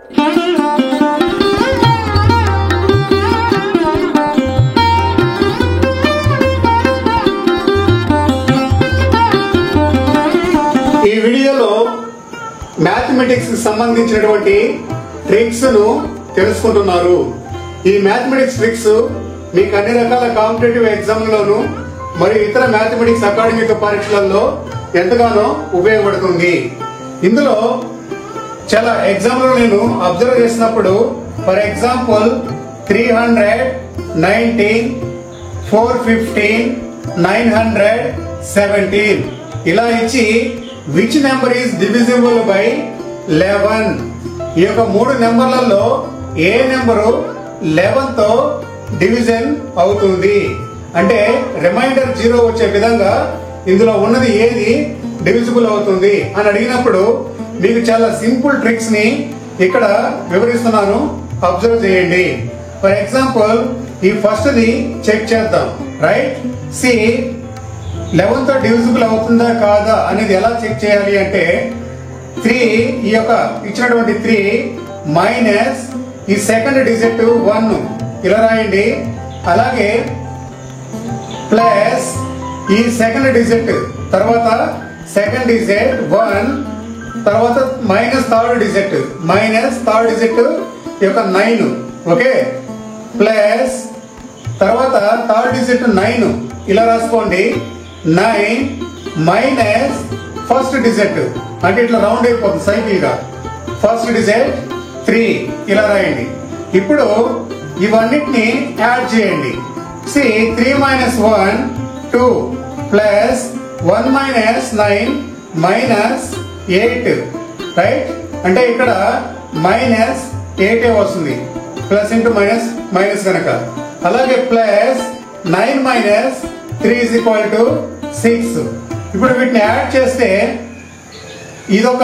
ఈ వీడియోలో మ్యాథమెటిక్స్ కి సంబంధించినటువంటి ట్రిక్స్ ను తెలుసుకుంటున్నారు. ఈ మ్యాథమెటిక్స్ ట్రిక్స్ మీకు అన్ని రకాల కాంపిటేటివ్ ఎగ్జామ్లలోను మరియు ఇతర మ్యాథమెటిక్స్ అకాడమిక్ పరీక్షలలో ఎంతగానో ఉపయోగపడుతుంది. ఇందులో చాలా ఎగ్జామ్లు నేను అబ్జర్వ్ చేసినప్పుడు ఫర్ ఎగ్జాంపుల్ 319, 415, 917 ఇలా ఇచ్చి which number is divisible by 11. ఈ యొక్క 3 నెంబర్లలో ఏ నెంబరు 11 తో డివిజన్ అవుతుంది అంటే రిమైండర్ 0 వచ్చే విధంగా ఇందులో ఉన్నది ఏది డివిజిబుల్ అవుతుంది అని అడిగినప్పుడు మీకు చాలా సింపుల్ ట్రిక్స్ ని ఇక్కడ వివరిస్తున్నాను, అబ్జర్వ్ చేయండి. ఫర్ ఎగ్జాంపుల్ ఈ ఫస్ట్ ది చెక్ చేద్దాం. రైట్, సి 11 తో డివిజిబుల్ అవుతుందా కాదా అనేది ఎలా చెక్ చేయాలి అంటే 3 ఈ యొక్క ఇచ్చినటువంటి 3 మైనస్ ఈ సెకండ్ డిజిట్ 1 ఇలా రాయండి. అలాగే ప్లస్ ఈ సెకండ్ డిజిట్ తర్వాత సెకండ్ డిజిట్ 1 తర్వాత మైనస్ థర్డ్ డిజిట్ యొక్క 9 ఓకే ప్లస్ తర్వాత థర్డ్ డిజిట్ 9 ఇలా రాసుకోండి. 9 మైనస్ ఫస్ట్ డిజిట్ అంటే ఇట్లా రౌండ్ అయిపోతుంది సైకిల్ గా ఫస్ట్ డిజిట్ 3 ఇలా రాయండి. ఇప్పుడు ఇవన్నిటిని యాడ్ చేయండి. C 3 minus 1 2 plus 1 minus 9 minus 8 right అంటే ఇక్కడ మైనస్ 8 వస్తుంది ప్లస్ ఇంటూ మైనస్ మైనస్ కనుక. అలాగే plus 9 minus 3 is equal to 6. ఇప్పుడు వీటిని యాడ్ చేస్తే ఇదొక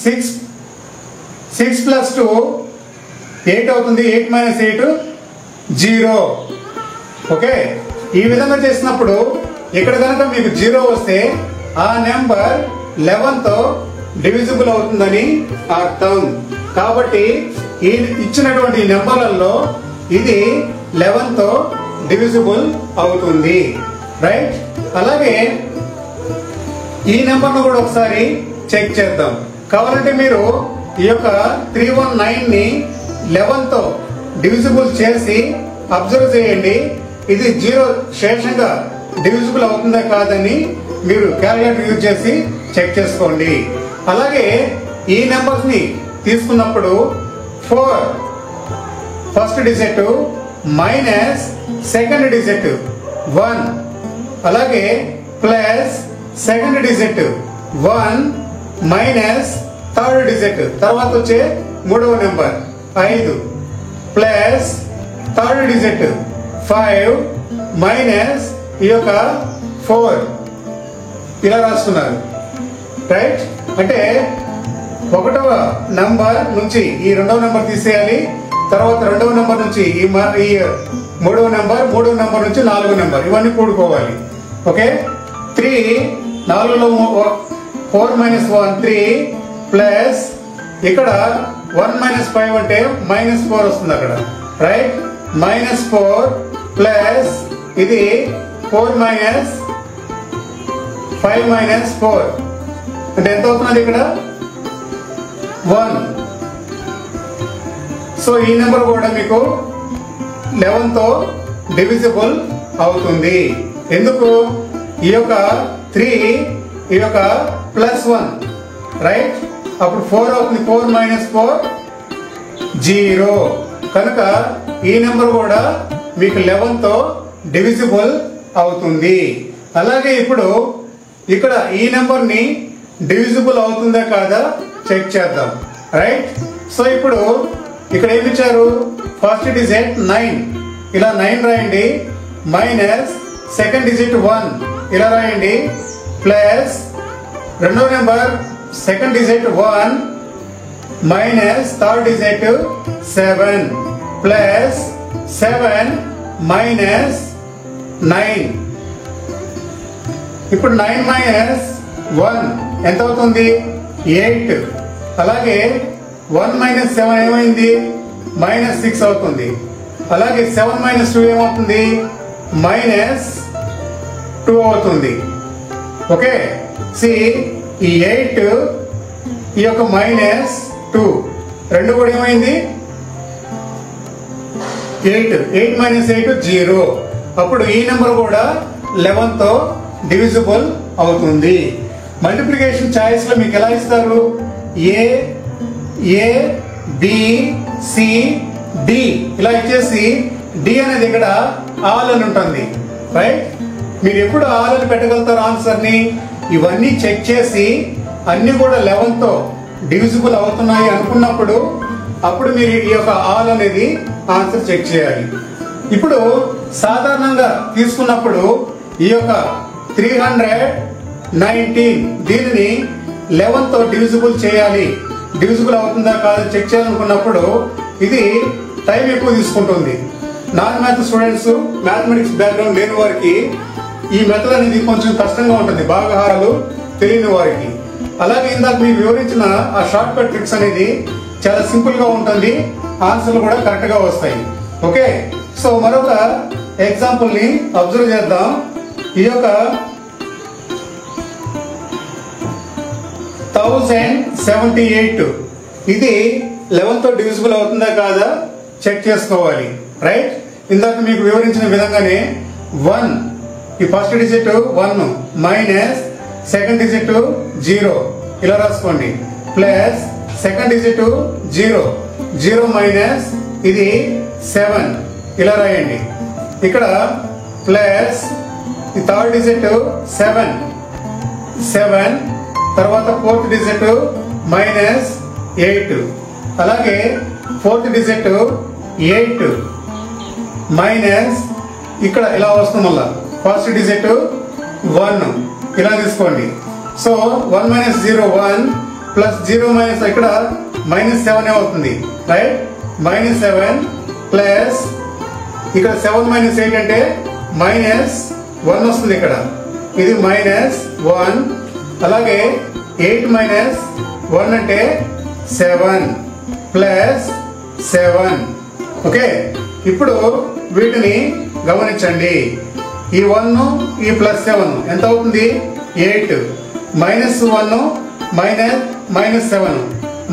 6 ప్లస్ 2 8 అవుతుంది. 8 మైనస్ 8 0 ఓకే. ఈ విధంగా చేసినప్పుడు ఇక్కడ కనుక మీకు 0 వస్తే ఆ నెంబర్ 11 తో డివిజిబుల్ అవుతుందని అర్థం. కాబట్టి ఈ ఇచ్చినటువంటి నెంబర్లలో ఇది 11 తో డివిజిబుల్ అవుతుంది రైట్. అలాగే ఈ నెంబర్ ను కూడా ఒకసారి చెక్ చేద్దాం. కావాలంటే మీరు ఈ యొక్క 319 ని 11 తో డివిజిబుల్ చేసి అబ్జర్వ్ చేయండి. ఇది 0 శేషంగా డివిజిబుల్ అవుతుందా కాదని మీరు క్యాలిక్యులేటర్ యూజ్ చేసి చెక్ చేసుకోండి. అలాగే ఈ నెంబర్స్ ని తీసుకున్నప్పుడు 4 first digit minus second digit 1 అలాగే plus second digit 1 minus third digit తర్వాత వచ్చే మూడవ number 5 plus third digit 5 minus ఈ యొక్క 4 ఇలా రాస్తున్నారు రైట్. అంటే ఒకటవ నంబర్ నుంచి ఈ రెండవ నెంబర్ తీసేయాలి. తర్వాత రెండవ నెంబర్ నుంచి ఈ మూడవ నెంబర్ నుంచి నాలుగో నెంబర్ ఇవన్నీ కూడుకోవాలి ఓకే. 3 4లో 4 మైనస్ 1 3 ప్లస్ ఇక్కడ 1 మైనస్ 5 అంటే మైనస్ 4 వస్తుంది అక్కడ రైట్. మైనస్ 4 ప్లస్ ఇది 4 మైనస్ 5 మైనస్ 4 అంటే ఎంత అవుతున్నది ఇక్కడ 1. సో ఈ నెంబర్ కూడా మీకు 11 తో డివిజిబుల్ అవుతుంది. ఎందుకు ఈ యొక్క 3 ఈ యొక్క ప్లస్ 1 రైట్ అప్పుడు 4 అవుతుంది. 4 మైనస్ 4 0 కనుక ఈ నెంబర్ కూడా మీకు 11 తో డివిజిబుల్ అవుతుంది. అలాగే ఇప్పుడు ఇక్కడ ఈ నెంబర్ ని డివిజిబుల్ అవుతుందా కాదా చెక్ చేద్దాం రైట్. సో ఇప్పుడు ఇక్కడ ఏమి ఇచ్చారు ఫస్ట్ డిజిట్ 9 ఇలా 9 రాయండి మైనస్ సెకండ్ డిజిట్ 1 ఇలా రాయండి ప్లస్ రెండో number second digit 1 minus third digit 7 plus 7 minus 9 ఇప్పుడు 9 మైనస్ 1 ఎంత అవుతుంది 8. అలాగే 1 మైనస్ 7 ఏమైంది, -6 అవుతుంది. అలాగే 7 మైనస్ 2 ఏమవుతుంది, -2 అవుతుంది. ఓకే, సి ఈ 8 ఈ యొక్క -2 రెండు కూడా ఏమైంది, 8 మైనస్ 8 0. అప్పుడు ఈ నెంబర్ కూడా 11 తో డివిజిబుల్ అవుతుంది. మల్టిప్లికేషన్ చాయిస్ లో మీకు ఎలా ఇస్తారు, ఏ బి సి డి ఇలా ఇచ్చేసి డి అనేది ఇక్కడ ఆల్ అని ఉంటుంది, రైట్? మీరు ఎప్పుడు ఆల్ అని పెట్టగలుగుతారు ఆన్సర్ ని, ఇవన్నీ చెక్ చేసి అన్ని కూడా 11 తో డివిజిబుల్ అవుతున్నాయి అనుకున్నప్పుడు అప్పుడు మీరు ఈ యొక్క ఆల్ అనేది ఆన్సర్ చెక్ చేయాలి. ఇప్పుడు సాధారణంగా తీసుకున్నప్పుడు ఈ యొక్క 319 దీనిని 11 తో డివిజిబుల్ చేయాలి, డివిజిబుల్ అవుతుందా కాదు చెక్ చేయాలనుకున్నప్పుడు ఇది టైం ఎక్కువ తీసుకుంటుంది. Non math students, mathematics background లేని వారికి ఈ మెథడ్ అనేది కొంచెం కష్టంగా ఉంటుంది, భాగహారాలు తెలియని వారికి. అలాగే ఇందాక మీకు వివరించిన ఆ షార్ట్ కట్ ట్రిక్స్ అనేది చాలా సింపుల్ గా ఉంటుంది, ఆన్సర్లు కూడా కరెక్ట్ గా వస్తాయి. ఓకే, సో మరొక ఎగ్జాంపుల్ ని అబ్జర్వ్ చేద్దాం. ఈ యొక్క 1078 ఇది 11 తో డివిజిబుల్ అవుతుందా కాదా చెక్ చేసుకోవాలి, రైట్? ఇందాక మీకు వివరించిన విధంగానే 1 ఈ first digit 1 minus second digit 0 ఇలా రాసుకోండి, ప్లస్ సెకండ్ డిజిట్ 0 మైనస్ ఇది 7 ఇలా రాయండి. ఇక్కడ ప్లస్ ఈ థర్డ్ డిజిట్ 7 తర్వాత ఫోర్త్ డిజిట్ -8 అలాగే ఫోర్త్ డిజిట్ 8 మైనస్ ఇక్కడ ఇలా వస్తుంది, మళ్ళా ఫస్ట్ డిజిట్ 1 ఇలా తీసుకోండి. సో 1 మైనస్ 0 1 ప్లస్ 0 మైనస్ ఇక్కడ -7 అవుతుంది, రైట్? -7 ప్లస్ ఇక్కడ 7 మైనస్ 8 అంటే -1 వస్తుంది, ఇక్కడ ఇది -1 అలాగే 8 మైనస్ 1 అంటే 7 ప్లస్ 7. ఓకే, ఇప్పుడు వీటిని గమనించండి. ఈ 1 ఈ ప్లస్ 7 ఎంత అవుతుంది, 8 -1 -7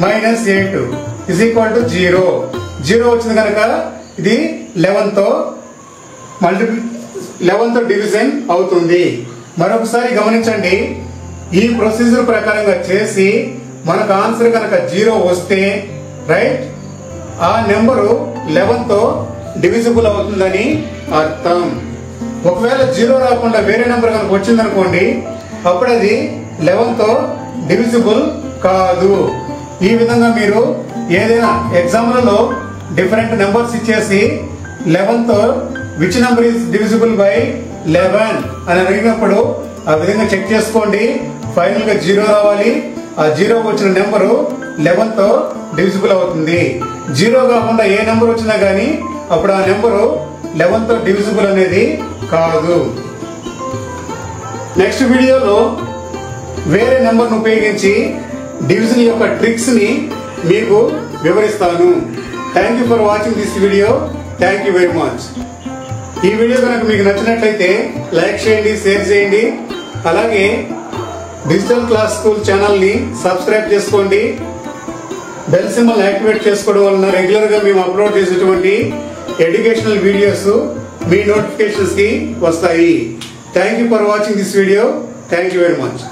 -8 ఇజ్ ఈక్వల్ టు 0 వచ్చింది కనుక ఇది 11 తో డివిజన్ అవుతుంది. మరొకసారి గమనించండి, ఈ ప్రొసీజర్ ప్రకారంగా చేసి మనకు ఆన్సర్ కనుక 0 వస్తే రైట్ ఆ నెంబరు 11 తో డివిజిబుల్ అవుతుందని అర్థం. ఒకవేళ 0 రాకుండా వేరే నెంబర్ కనుక వచ్చిందనుకోండి అప్పుడు అది 11 తో డివిజిబుల్ కాదు. ఈ విధంగా మీరు ఏదైనా ఎగ్జామ్లలో డిఫరెంట్ నెంబర్స్ ఇచ్చేసి 11 తో which number is divisible by 11 అని అడిగినప్పుడు ఆ విధంగా చెక్ చేసుకోండి. ఫైనల్ గా 0 రావాలి, ఆ 0 వచ్చిన నెంబరు 11 తో డివిజిబుల్ అవుతుంది. 0 కాకుండా ఏ నెంబర్ వచ్చినా గానీ అప్పుడు ఆ నెంబరు 11 తో డివిజిబుల్ అనేది కాదు. నెక్స్ట్ వీడియోలో వేరే నెంబర్ను ఉపయోగించి డివిజన్ యొక్క ట్రిక్స్ ని మీకు వివరిస్తాను. Thank you for watching this video. Thank you very much. ఈ వీడియో కనుక మీకు నచ్చినట్లయితే లైక్ చేయండి, షేర్ చేయండి. అలాగే డిజిటల్ క్లాస్ స్కూల్ ఛానల్ ని సబ్స్క్రైబ్ చేసుకోండి. బెల్ సింబల్ యాక్టివేట్ చేసుకోవడం వలన రెగ్యులర్ గా మేము అప్లోడ్ చేసేటువంటి ఎడ్యుకేషనల్ వీడియోస్ మీ నోటిఫికేషన్స్ కి వస్తాయి. Thank you for watching this video. Thank you very much.